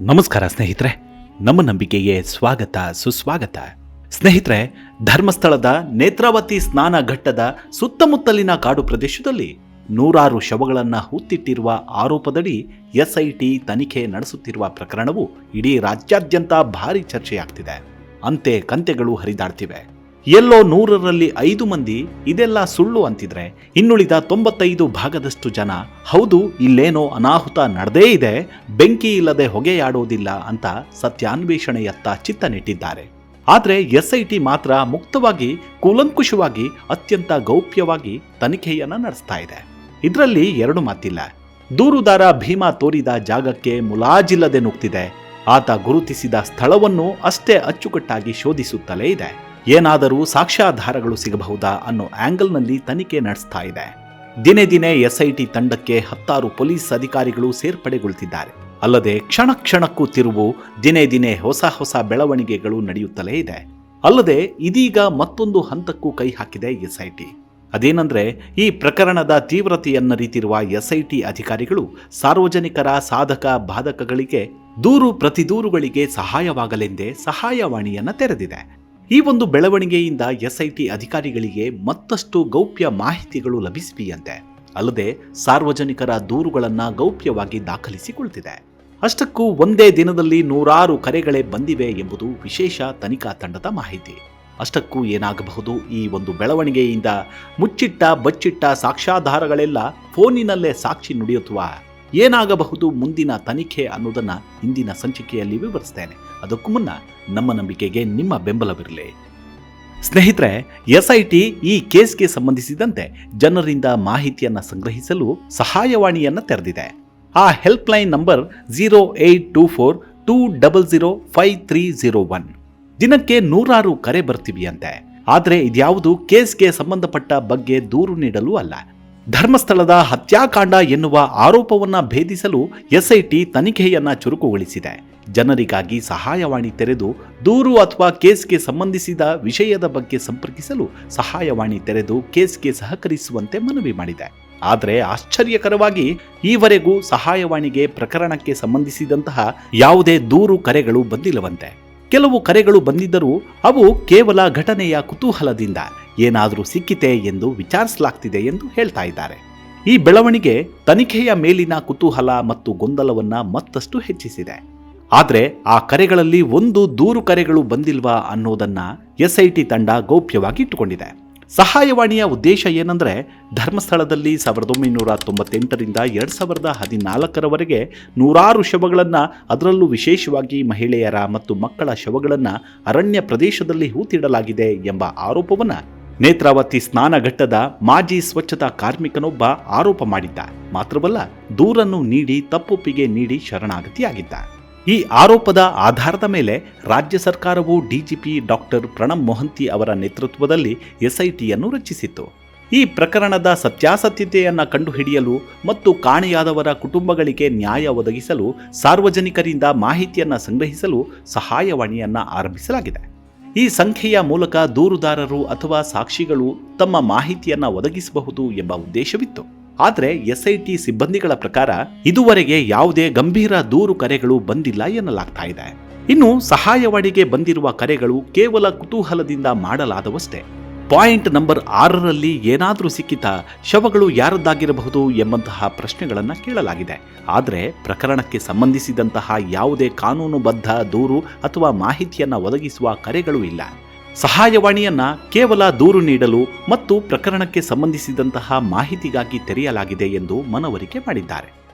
ನಮಸ್ಕಾರ ಸ್ನೇಹಿತರೆ, ನಮ್ಮ ನಂಬಿಕೆಗೆ ಸ್ವಾಗತ ಸುಸ್ವಾಗತ. ಸ್ನೇಹಿತರೆ, ಧರ್ಮಸ್ಥಳದ ನೇತ್ರಾವತಿ ಸ್ನಾನ ಘಟ್ಟದ ಸುತ್ತಮುತ್ತಲಿನ ಕಾಡು ಪ್ರದೇಶದಲ್ಲಿ ನೂರಾರು ಶವಗಳನ್ನು ಹೂತ್ತಿಟ್ಟಿರುವ ಆರೋಪದಡಿ ಎಸ್ಐಟಿ ತನಿಖೆ ನಡೆಸುತ್ತಿರುವ ಪ್ರಕರಣವು ಇಡೀ ರಾಜ್ಯಾದ್ಯಂತ ಭಾರಿ ಚರ್ಚೆಯಾಗ್ತಿದೆ. ಅಂತೆ ಕಂತೆಗಳು ಹರಿದಾಡ್ತಿವೆ. ಎಲ್ಲೋ 100ರಲ್ಲಿ 5 ಮಂದಿ ಇದೆಲ್ಲ ಸುಳ್ಳು ಅಂತಿದ್ರೆ, ಇನ್ನುಳಿದ 95 ಭಾಗದಷ್ಟು ಜನ ಹೌದು ಇಲ್ಲೇನೋ ಅನಾಹುತ ನಡೆದೇ ಇದೆ, ಬೆಂಕಿ ಇಲ್ಲದೆ ಹೊಗೆಯಾಡೋದಿಲ್ಲ ಅಂತ ಸತ್ಯಾನ್ವೇಷಣೆಯತ್ತ ಚಿತ್ತ ನೆಟ್ಟಿದ್ದಾರೆ. ಆದರೆ ಎಸ್ಐಟಿ ಮಾತ್ರ ಮುಕ್ತವಾಗಿ, ಕೂಲಂಕುಷವಾಗಿ, ಅತ್ಯಂತ ಗೌಪ್ಯವಾಗಿ ತನಿಖೆಯನ್ನ ನಡೆಸ್ತಾ ಇದೆ. ಇದರಲ್ಲಿ ಎರಡು ಮಾತಿಲ್ಲ. ದೂರುದಾರ ಭೀಮಾ ತೋರಿದ ಜಾಗಕ್ಕೆ ಮುಲಾಜಿಲ್ಲದೆ ನುಗ್ತಿದೆ. ಆತ ಗುರುತಿಸಿದ ಸ್ಥಳವನ್ನು ಅಷ್ಟೇ ಅಚ್ಚುಕಟ್ಟಾಗಿ ಶೋಧಿಸುತ್ತಲೇ ಇದೆ. ಏನಾದರೂ ಸಾಕ್ಷ್ಯಾಧಾರಗಳು ಸಿಗಬಹುದಾ ಅನ್ನೋ ಆಂಗಲ್ನಲ್ಲಿ ತನಿಖೆ ನಡೆಸ್ತಾ ಇದೆ. ದಿನೇ ದಿನೇ ಎಸ್ಐಟಿ ತಂಡಕ್ಕೆ 10 ಪೊಲೀಸ್ ಅಧಿಕಾರಿಗಳು ಸೇರ್ಪಡೆಗೊಳ್ತಿದ್ದಾರೆ. ಅಲ್ಲದೆ ಕ್ಷಣ ಕ್ಷಣಕ್ಕೂ ತಿರುವು, ದಿನೇ ದಿನೇ ಹೊಸ ಬೆಳವಣಿಗೆಗಳು ನಡೆಯುತ್ತಲೇ ಇದೆ. ಅಲ್ಲದೆ ಇದೀಗ ಮತ್ತೊಂದು ಹಂತಕ್ಕೂ ಕೈ ಹಾಕಿದೆ ಎಸ್ಐಟಿ. ಅದೇನೆಂದ್ರೆ, ಈ ಪ್ರಕರಣದ ತೀವ್ರತೆಯನ್ನರಿತಿರುವ ಎಸ್ಐಟಿ ಅಧಿಕಾರಿಗಳು ಸಾರ್ವಜನಿಕರ ಸಾಧಕ ಬಾಧಕಗಳಿಗೆ ದೂರು ಪ್ರತಿದೂರುಗಳಿಗೆ ಸಹಾಯವಾಗಲೆಂದೇ ಸಹಾಯವಾಣಿಯನ್ನ ತೆರೆದಿದೆ. ಈ ಒಂದು ಬೆಳವಣಿಗೆಯಿಂದ ಎಸ್ಐಟಿ ಅಧಿಕಾರಿಗಳಿಗೆ ಮತ್ತಷ್ಟು ಗೌಪ್ಯ ಮಾಹಿತಿಗಳು ಲಭಿಸಿವೆಯಂತೆ. ಅಲ್ಲದೆ ಸಾರ್ವಜನಿಕರ ದೂರುಗಳನ್ನು ಗೌಪ್ಯವಾಗಿ ದಾಖಲಿಸಿಕೊಳ್ತಿದೆ. ಅಷ್ಟಕ್ಕೂ ಒಂದೇ ದಿನದಲ್ಲಿ 100 ಕರೆಗಳೇ ಬಂದಿವೆ ಎಂಬುದು ವಿಶೇಷ ತನಿಖಾ ತಂಡದ ಮಾಹಿತಿ. ಅಷ್ಟಕ್ಕೂ ಏನಾಗಬಹುದು ಈ ಒಂದು ಬೆಳವಣಿಗೆಯಿಂದ? ಮುಚ್ಚಿಟ್ಟ ಬಚ್ಚಿಟ್ಟ ಸಾಕ್ಷ್ಯಾಧಾರಗಳೆಲ್ಲ ಫೋನಿನಲ್ಲೇ ಸಾಕ್ಷಿ ನುಡಿಯುತ್ತವಾ? ಏನಾಗಬಹುದು ಮುಂದಿನ ತನಿಖೆ ಅನ್ನೋದನ್ನ ಇಂದಿನ ಸಂಚಿಕೆಯಲ್ಲಿ ವಿವರಿಸ್ತೇನೆ. ಅದಕ್ಕೂ ಮುನ್ನ ನಮ್ಮ ನಂಬಿಕೆಗೆ ನಿಮ್ಮ ಬೆಂಬಲವಿರಲಿ. ಸ್ನೇಹಿತರೆ, ಎಸ್ಐಟಿ ಈ ಕೇಸ್ಗೆ ಸಂಬಂಧಿಸಿದಂತೆ ಜನರಿಂದ ಮಾಹಿತಿಯನ್ನ ಸಂಗ್ರಹಿಸಲು ಸಹಾಯವಾಣಿಯನ್ನ ತೆರೆದಿದೆ. ಆ ಹೆಲ್ಪ್ ಲೈನ್ ನಂಬರ್ 082420053001. ದಿನಕ್ಕೆ 100 ಕರೆ ಬರ್ತಿವೆಯಂತೆ. ಆದರೆ ಇದ್ಯಾವುದು ಕೇಸ್ಗೆ ಸಂಬಂಧಪಟ್ಟ ಬಗ್ಗೆ ದೂರು ನೀಡಲು ಅಲ್ಲ. ಧರ್ಮಸ್ಥಳದ ಹತ್ಯಾಕಾಂಡ ಎನ್ನುವ ಆರೋಪವನ್ನ ಭೇದಿಸಲು ಎಸ್ಐಟಿ ತನಿಖೆಯನ್ನ ಚುರುಕುಗೊಳಿಸಿದೆ. ಜನರಿಗಾಗಿ ಸಹಾಯವಾಣಿ ತೆರೆದು ದೂರು ಅಥವಾ ಕೇಸ್ಗೆ ಸಂಬಂಧಿಸಿದ ವಿಷಯದ ಬಗ್ಗೆ ಸಂಪರ್ಕಿಸಲು ಸಹಾಯವಾಣಿ ತೆರೆದು ಕೇಸ್ಗೆ ಸಹಕರಿಸುವಂತೆ ಮನವಿ ಮಾಡಿದೆ. ಆದರೆ ಆಶ್ಚರ್ಯಕರವಾಗಿ ಈವರೆಗೂ ಸಹಾಯವಾಣಿಗೆ ಪ್ರಕರಣಕ್ಕೆ ಸಂಬಂಧಿಸಿದಂತಹ ಯಾವುದೇ ದೂರು ಕರೆಗಳು ಬಂದಿಲ್ಲವಂತೆ. ಕೆಲವು ಕರೆಗಳು ಬಂದಿದ್ದರೂ ಅವು ಕೇವಲ ಘಟನೆಯ ಕುತೂಹಲದಿಂದ ಏನಾದರೂ ಸಿಕ್ಕಿತೆ ಎಂದು ವಿಚಾರಿಸಲಾಗ್ತಿದೆ ಎಂದು ಹೇಳ್ತಾ ಇದ್ದಾರೆ. ಈ ಬೆಳವಣಿಗೆ ತನಿಖೆಯ ಮೇಲಿನ ಕುತೂಹಲ ಮತ್ತು ಗೊಂದಲವನ್ನ ಮತ್ತಷ್ಟು ಹೆಚ್ಚಿಸಿದೆ. ಆದರೆ ಆ ಕರೆಗಳಲ್ಲಿ ಒಂದು ದೂರು ಕರೆಗಳು ಬಂದಿಲ್ವಾ ಅನ್ನೋದನ್ನ ಎಸ್ಐಟಿ ತಂಡ ಗೌಪ್ಯವಾಗಿ ಇಟ್ಟುಕೊಂಡಿದೆ. ಸಹಾಯವಾಣಿಯ ಉದ್ದೇಶ ಏನಂದ್ರೆ, ಧರ್ಮಸ್ಥಳದಲ್ಲಿ 1998ರಿಂದ 2014ರವರೆಗೆ 100 ಶವಗಳನ್ನು, ಅದರಲ್ಲೂ ವಿಶೇಷವಾಗಿ ಮಹಿಳೆಯರ ಮತ್ತು ಮಕ್ಕಳ ಶವಗಳನ್ನು ಅರಣ್ಯ ಪ್ರದೇಶದಲ್ಲಿ ಹೂತಿಡಲಾಗಿದೆ ಎಂಬ ಆರೋಪವನ್ನ ನೇತ್ರಾವತಿ ಸ್ನಾನಘಟ್ಟದ ಮಾಜಿ ಸ್ವಚ್ಛತಾ ಕಾರ್ಮಿಕನೊಬ್ಬ ಆರೋಪ ಮಾಡಿದ್ದ. ಮಾತ್ರವಲ್ಲ, ದೂರನ್ನು ನೀಡಿ ತಪ್ಪೊಪ್ಪಿಗೆ ನೀಡಿ ಶರಣಾಗತಿಯಾಗಿದ್ದ. ಈ ಆರೋಪದ ಆಧಾರದ ಮೇಲೆ ರಾಜ್ಯ ಸರ್ಕಾರವು ಡಿಜಿಪಿ ಡಾಕ್ಟರ್ ಪ್ರಣಬ್ ಮೊಹಂತಿ ಅವರ ನೇತೃತ್ವದಲ್ಲಿ ಎಸ್ಐಟಿಯನ್ನು ರಚಿಸಿತ್ತು. ಈ ಪ್ರಕರಣದ ಸತ್ಯಾಸತ್ಯತೆಯನ್ನು ಕಂಡುಹಿಡಿಯಲು ಮತ್ತು ಕಾಣೆಯಾದವರ ಕುಟುಂಬಗಳಿಗೆ ನ್ಯಾಯ ಒದಗಿಸಲು ಸಾರ್ವಜನಿಕರಿಂದ ಮಾಹಿತಿಯನ್ನು ಸಂಗ್ರಹಿಸಲು ಸಹಾಯವಾಣಿಯನ್ನು ಆರಂಭಿಸಲಾಗಿದೆ. ಈ ಸಂಖ್ಯೆಯ ಮೂಲಕ ದೂರುದಾರರು ಅಥವಾ ಸಾಕ್ಷಿಗಳು ತಮ್ಮ ಮಾಹಿತಿಯನ್ನು ಒದಗಿಸಬಹುದು ಎಂಬ ಉದ್ದೇಶವಿತ್ತು. ಆದರೆ ಎಸ್ಐಟಿ ಸಿಬ್ಬಂದಿಗಳ ಪ್ರಕಾರ ಇದುವರೆಗೆ ಯಾವುದೇ ಗಂಭೀರ ದೂರು ಕರೆಗಳು ಬಂದಿಲ್ಲ ಎನ್ನಲಾಗ್ತಾ ಇದೆ. ಇನ್ನು ಸಹಾಯವಾಣಿಗೆ ಬಂದಿರುವ ಕರೆಗಳು ಕೇವಲ ಕುತೂಹಲದಿಂದ ಮಾಡಲಾದವಷ್ಟೇ. ಪಾಯಿಂಟ್ ನಂಬರ್ 6ರಲ್ಲಿ ಏನಾದರೂ ಸಿಕ್ಕಿತಾ, ಶವಗಳು ಯಾರದ್ದಾಗಿರಬಹುದು ಎಂಬಂತಹ ಪ್ರಶ್ನೆಗಳನ್ನು ಕೇಳಲಾಗಿದೆ. ಆದರೆ ಪ್ರಕರಣಕ್ಕೆ ಸಂಬಂಧಿಸಿದಂತಹ ಯಾವುದೇ ಕಾನೂನುಬದ್ಧ ದೂರು ಅಥವಾ ಮಾಹಿತಿಯನ್ನು ಒದಗಿಸುವ ಕರೆಗಳು ಇಲ್ಲ. ಸಹಾಯವಾಣಿಯನ್ನ ಕೇವಲ ದೂರು ನೀಡಲು ಮತ್ತು ಪ್ರಕರಣಕ್ಕೆ ಸಂಬಂಧಿಸಿದಂತಹ ಮಾಹಿತಿಗಾಗಿ ತೆರೆಯಲಾಗಿದೆ ಎಂದು ಮನವರಿಕೆ ಮಾಡಿದ್ದಾರೆ.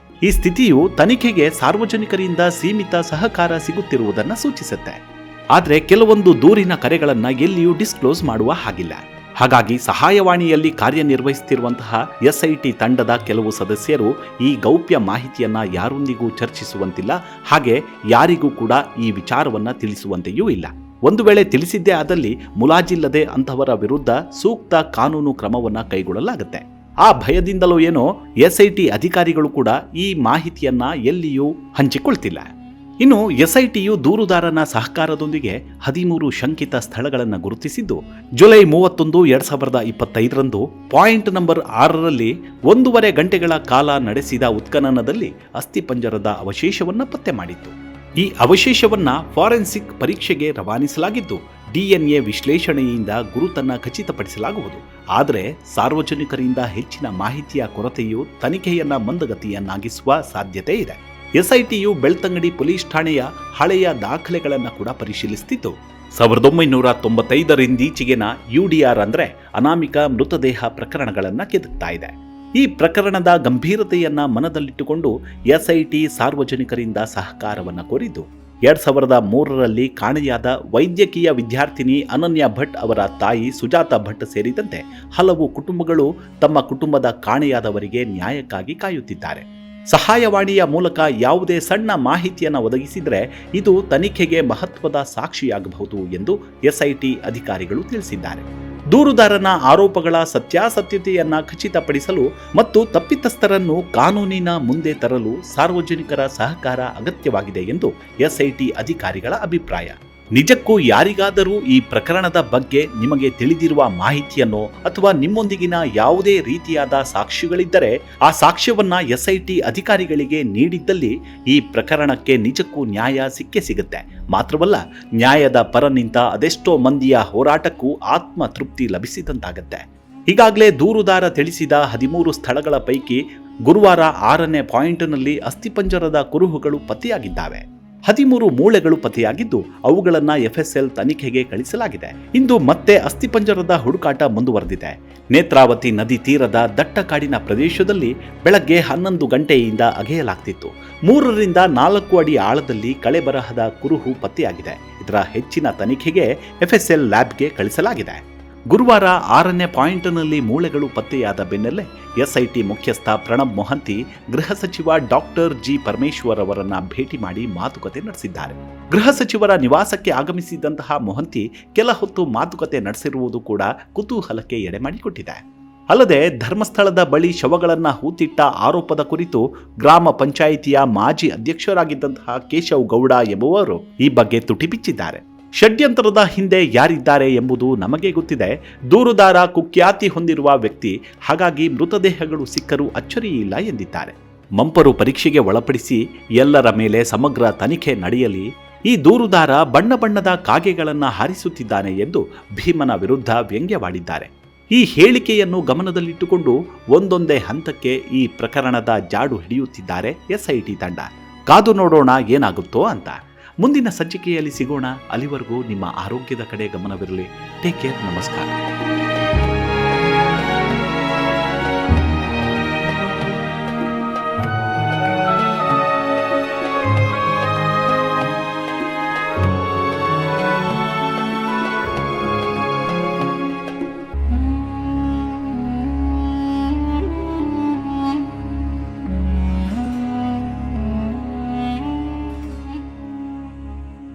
ಈ ಸ್ಥಿತಿಯು ತನಿಖೆಗೆ ಸಾರ್ವಜನಿಕರಿಂದ ಸೀಮಿತ ಸಹಕಾರ ಸಿಗುತ್ತಿರುವುದನ್ನು ಸೂಚಿಸುತ್ತೆ. ಆದರೆ ಕೆಲವೊಂದು ದೂರಿನ ಕರೆಗಳನ್ನು ಎಲ್ಲಿಯೂ ಡಿಸ್ಕ್ಲೋಸ್ ಮಾಡುವ ಹಾಗಿಲ್ಲ. ಹಾಗಾಗಿ ಸಹಾಯವಾಣಿಯಲ್ಲಿ ಕಾರ್ಯನಿರ್ವಹಿಸುತ್ತಿರುವಂತಹ ಎಸ್ಐಟಿ ತಂಡದ ಕೆಲವು ಸದಸ್ಯರು ಈ ಗೌಪ್ಯ ಮಾಹಿತಿಯನ್ನ ಯಾರೊಂದಿಗೂ ಚರ್ಚಿಸುವಂತಿಲ್ಲ. ಹಾಗೆ ಯಾರಿಗೂ ಕೂಡ ಈ ವಿಚಾರವನ್ನ ತಿಳಿಸುವಂತೆಯೂ ಇಲ್ಲ. ಒಂದು ವೇಳೆ ತಿಳಿಸಿದ್ದೇ ಆದಲ್ಲಿ ಮುಲಾಜಿಲ್ಲದೆ ಅಂತಹವರ ವಿರುದ್ಧ ಸೂಕ್ತ ಕಾನೂನು ಕ್ರಮವನ್ನ ಕೈಗೊಳ್ಳಲಾಗುತ್ತೆ. ಆ ಭಯದಿಂದಲೋ ಏನೋ ಎಸ್ಐಟಿ ಅಧಿಕಾರಿಗಳು ಕೂಡ ಈ ಮಾಹಿತಿಯನ್ನ ಎಲ್ಲಿಯೂ ಹಂಚಿಕೊಳ್ತಿಲ್ಲ. ಇನ್ನು ಎಸ್ಐಟಿಯು ದೂರುದಾರನ ಸಹಕಾರದೊಂದಿಗೆ 13 ಶಂಕಿತ ಸ್ಥಳಗಳನ್ನು ಗುರುತಿಸಿದ್ದು, ಜುಲೈ 31, 2025ರಂದು ಪಾಯಿಂಟ್ ನಂಬರ್ 6ರಲ್ಲಿ 1.5 ಗಂಟೆಗಳ ಕಾಲ ನಡೆಸಿದ ಉತ್ಖನನದಲ್ಲಿ ಅಸ್ಥಿಪಂಜರದ ಅವಶೇಷವನ್ನು ಪತ್ತೆ ಮಾಡಿತ್ತು. ಈ ಅವಶೇಷವನ್ನ ಫಾರೆನ್ಸಿಕ್ ಪರೀಕ್ಷೆಗೆ ರವಾನಿಸಲಾಗಿದ್ದು DNA ವಿಶ್ಲೇಷಣೆಯಿಂದ ಗುರುತನ್ನ ಖಚಿತಪಡಿಸಲಾಗುವುದು. ಆದರೆ ಸಾರ್ವಜನಿಕರಿಂದ ಹೆಚ್ಚಿನ ಮಾಹಿತಿಯ ಕೊರತೆಯು ತನಿಖೆಯನ್ನ ಮಂದಗತಿಯನ್ನಾಗಿಸುವ ಸಾಧ್ಯತೆ ಇದೆ. ಎಸ್ಐಟಿಯು ಬೆಳ್ತಂಗಡಿ ಪೊಲೀಸ್ ಠಾಣೆಯ ಹಳೆಯ ದಾಖಲೆಗಳನ್ನು ಕೂಡ ಪರಿಶೀಲಿಸುತ್ತಿದ್ದು 1995ರಿಂದೀಚೆಗಿನ UDR ಅಂದ್ರೆ ಅನಾಮಿಕ ಮೃತದೇಹ ಪ್ರಕರಣಗಳನ್ನು ಕೆದಕ್ತಾ ಇದೆ. ಈ ಪ್ರಕರಣದ ಗಂಭೀರತೆಯನ್ನ ಮನದಲ್ಲಿಟ್ಟುಕೊಂಡು ಎಸ್ಐಟಿ ಸಾರ್ವಜನಿಕರಿಂದ ಸಹಕಾರವನ್ನು ಕೋರಿದ್ದು 2003ರಲ್ಲಿ ಕಾಣೆಯಾದ ವೈದ್ಯಕೀಯ ವಿದ್ಯಾರ್ಥಿನಿ ಅನನ್ಯ ಭಟ್ ಅವರ ತಾಯಿ ಸುಜಾತ ಭಟ್ ಸೇರಿದಂತೆ ಹಲವು ಕುಟುಂಬಗಳು ತಮ್ಮ ಕುಟುಂಬದ ಕಾಣೆಯಾದವರಿಗೆ ನ್ಯಾಯಕ್ಕಾಗಿ ಕಾಯುತ್ತಿದ್ದಾರೆ. ಸಹಾಯವಾಣಿಯ ಮೂಲಕ ಯಾವುದೇ ಸಣ್ಣ ಮಾಹಿತಿಯನ್ನು ಒದಗಿಸಿದರೆ ಇದು ತನಿಖೆಗೆ ಮಹತ್ವದ ಸಾಕ್ಷಿಯಾಗಬಹುದು ಎಂದು ಎಸ್ಐಟಿ ಅಧಿಕಾರಿಗಳು ತಿಳಿಸಿದ್ದಾರೆ. ದೂರುದಾರನ ಆರೋಪಗಳ ಸತ್ಯಾಸತ್ಯತೆಯನ್ನ ಖಚಿತಪಡಿಸಲು ಮತ್ತು ತಪ್ಪಿತಸ್ಥರನ್ನು ಕಾನೂನಿನ ಮುಂದೆ ತರಲು ಸಾರ್ವಜನಿಕರ ಸಹಕಾರ ಅಗತ್ಯವಾಗಿದೆ ಎಂದು ಎಸ್ಐಟಿ ಅಧಿಕಾರಿಗಳ ಅಭಿಪ್ರಾಯ. ನಿಜಕ್ಕೂ ಯಾರಿಗಾದರೂ ಈ ಪ್ರಕರಣದ ಬಗ್ಗೆ ನಿಮಗೆ ತಿಳಿದಿರುವ ಮಾಹಿತಿಯನ್ನು ಅಥವಾ ನಿಮ್ಮೊಂದಿಗಿನ ಯಾವುದೇ ರೀತಿಯಾದ ಸಾಕ್ಷ್ಯಗಳಿದ್ದರೆ ಆ ಸಾಕ್ಷ್ಯವನ್ನ ಎಸ್ಐಟಿ ಅಧಿಕಾರಿಗಳಿಗೆ ನೀಡಿದ್ದಲ್ಲಿ ಈ ಪ್ರಕರಣಕ್ಕೆ ನಿಜಕ್ಕೂ ನ್ಯಾಯ ಸಿಗುತ್ತೆ. ಮಾತ್ರವಲ್ಲ, ನ್ಯಾಯದ ಪರ ನಿಂತ ಅದೆಷ್ಟೋ ಮಂದಿಯ ಹೋರಾಟಕ್ಕೂ ಆತ್ಮ ತೃಪ್ತಿ ಲಭಿಸಿದಂತಾಗತ್ತೆ. ಈಗಾಗಲೇ ದೂರುದಾರ ತಿಳಿಸಿದ 13 ಸ್ಥಳಗಳ ಪೈಕಿ ಗುರುವಾರ 6ನೇ ಪಾಯಿಂಟ್ನಲ್ಲಿ ಅಸ್ಥಿಪಂಜರದ ಕುರುಹುಗಳು ಪತ್ತೆಯಾಗಿದ್ದಾವೆ. 13 ಮೂಳೆಗಳು ಪತ್ತೆಯಾಗಿದ್ದು ಅವುಗಳನ್ನು FSL ತನಿಖೆಗೆ ಕಳಿಸಲಾಗಿದೆ. ಇಂದು ಮತ್ತೆ ಅಸ್ಥಿಪಂಜರದ ಹುಡುಕಾಟ ಮುಂದುವರೆದಿದೆ. ನೇತ್ರಾವತಿ ನದಿ ತೀರದ ದಟ್ಟ ಕಾಡಿನ ಪ್ರದೇಶದಲ್ಲಿ ಬೆಳಗ್ಗೆ 11 ಗಂಟೆಯಿಂದ ಅಗೆಯಲಾಗ್ತಿತ್ತು. 3 ರಿಂದ 4 ಅಡಿ ಆಳದಲ್ಲಿ ಕಳೆಬರಹದ ಕುರುಹು ಪತ್ತೆಯಾಗಿದೆ. ಇದರ ಹೆಚ್ಚಿನ ತನಿಖೆಗೆ FSL ಲ್ಯಾಬ್ಗೆ ಕಳಿಸಲಾಗಿದೆ. ಗುರುವಾರ 6ನೇ ಪಾಯಿಂಟ್ನಲ್ಲಿ ಮೂಳೆಗಳು ಪತ್ತೆಯಾದ ಬೆನ್ನಲ್ಲೇ ಎಸ್ಐಟಿ ಮುಖ್ಯಸ್ಥ ಪ್ರಣಬ್ ಮೊಹಂತಿ ಗೃಹ ಸಚಿವ ಡಾಕ್ಟರ್ ಜಿ ಪರಮೇಶ್ವರ್ ಅವರನ್ನ ಭೇಟಿ ಮಾಡಿ ಮಾತುಕತೆ ನಡೆಸಿದ್ದಾರೆ. ಗೃಹ ಸಚಿವರ ನಿವಾಸಕ್ಕೆ ಆಗಮಿಸಿದಂತಹ ಮೊಹಂತಿ ಕೆಲ ಹೊತ್ತು ಮಾತುಕತೆ ನಡೆಸಿರುವುದು ಕೂಡ ಕುತೂಹಲಕ್ಕೆ ಎಡೆ ಮಾಡಿಕೊಟ್ಟಿದೆ. ಅಲ್ಲದೆ ಧರ್ಮಸ್ಥಳದ ಬಳಿ ಶವಗಳನ್ನ ಹೂತಿಟ್ಟ ಆರೋಪದ ಕುರಿತು ಗ್ರಾಮ ಪಂಚಾಯಿತಿಯ ಮಾಜಿ ಅಧ್ಯಕ್ಷರಾಗಿದ್ದಂತಹ ಕೇಶವ್ ಗೌಡ ಎಂಬುವರು ಈ ಬಗ್ಗೆ ತುಟಿ ಬಿಚ್ಚಿದ್ದಾರೆ. ಷಡ್ಯಂತ್ರದ ಹಿಂದೆ ಯಾರಿದ್ದಾರೆ ಎಂಬುದು ನಮಗೆ ಗೊತ್ತಿದೆ. ದೂರುದಾರ ಕುಖ್ಯಾತಿ ಹೊಂದಿರುವ ವ್ಯಕ್ತಿ, ಹಾಗಾಗಿ ಮೃತದೇಹಗಳು ಸಿಕ್ಕರೂ ಅಚ್ಚರಿಯಿಲ್ಲ ಎಂದಿದ್ದಾರೆ. ಮಂಪರು ಪರೀಕ್ಷೆಗೆ ಒಳಪಡಿಸಿ ಎಲ್ಲರ ಮೇಲೆ ಸಮಗ್ರ ತನಿಖೆ ನಡೆಯಲಿ. ಈ ದೂರುದಾರ ಬಣ್ಣ ಬಣ್ಣದ ಕಾಗೆಗಳನ್ನು ಹಾರಿಸುತ್ತಿದ್ದಾನೆ ಎಂದು ಭೀಮನ ವಿರುದ್ಧ ವ್ಯಂಗ್ಯವಾಡಿದ್ದಾರೆ. ಈ ಹೇಳಿಕೆಯನ್ನು ಗಮನದಲ್ಲಿಟ್ಟುಕೊಂಡು ಒಂದೊಂದೇ ಹಂತಕ್ಕೆ ಈ ಪ್ರಕರಣದ ಜಾಡು ಹಿಡಿಯುತ್ತಿದ್ದಾರೆ ಎಸ್ಐಟಿ ತಂಡ. ಕಾದು ನೋಡೋಣ ಏನಾಗುತ್ತೋ ಅಂತ. ಮುಂದಿನ ಸಂಚಿಕೆಯಲ್ಲಿ ಸಿಗೋಣ. ಅಲ್ಲಿವರೆಗೂ ನಿಮ್ಮ ಆರೋಗ್ಯದ ಕಡೆ ಗಮನವಿರಲಿ. Take care. ನಮಸ್ಕಾರ.